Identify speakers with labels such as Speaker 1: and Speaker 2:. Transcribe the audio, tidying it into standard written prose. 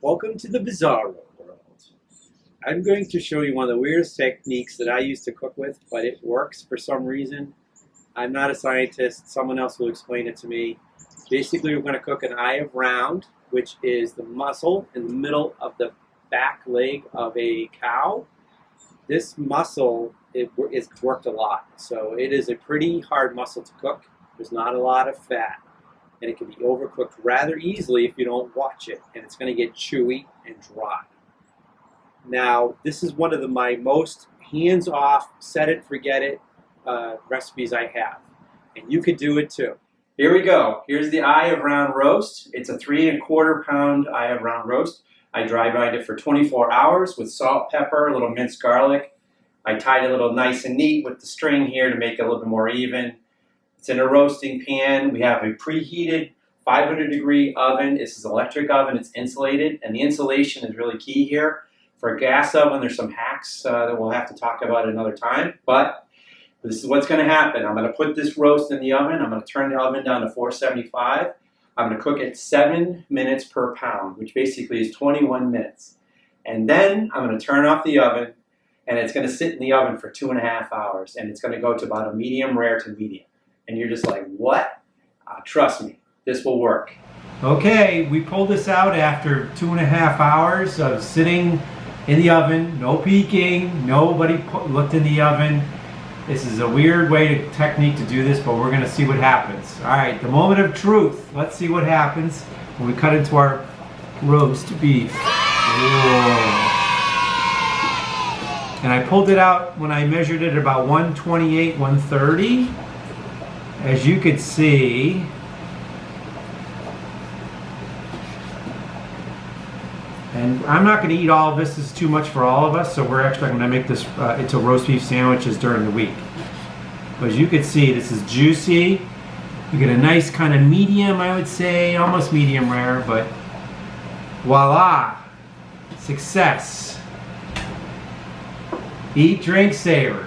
Speaker 1: Welcome to the bizarro world. I'm going to show you one of the weirdest techniques that I used to cook with, but it works for some reason. I'm not a scientist. Someone else will explain it to me. Basically, we're going to cook an eye of round, which is the muscle in the middle of the back leg of a cow. This muscle is worked a lot, so it is a pretty hard muscle to cook. There's not a lot of fat, and it can be overcooked rather easily if you don't watch it, and it's going to get chewy and dry. Now, this is one of my most hands-off, set it, forget it recipes I have, and you could do it too. Here we go. Here's the eye of round roast. It's a 3 1/4 pound eye of round roast. I dry brined it for 24 hours with salt, pepper, a little minced garlic. I tied it a little nice and neat with the string here to make it a little bit more even. It's in a roasting pan. We have a preheated 500-degree oven. This is an electric oven. It's insulated, and the insulation is really key here. For a gas oven, there's some hacks that we'll have to talk about another time, but this is what's going to happen. I'm going to put this roast in the oven. I'm going to turn the oven down to 475. I'm going to cook it 7 minutes per pound, which basically is 21 minutes. And then I'm going to turn off the oven, and it's going to sit in the oven for 2.5 hours, and it's going to go to about a medium rare to medium. And you're just like, what? Trust me, this will work. Okay, we pulled this out after 2.5 hours of sitting in the oven, no peeking, nobody looked in the oven. This is a weird technique to do this, but we're going to see what happens. All right, the moment of truth. Let's see what happens when we cut into our roast beef. Whoa. And I pulled it out when I measured it at about 128, 130. As you could see, and I'm not going to eat all of this. This is too much for all of us, so we're actually going to make this into roast beef sandwiches during the week. But as you can see, this is juicy. You get a nice kind of medium, I would say, almost medium rare, but voila, success. Eat, drink, savor.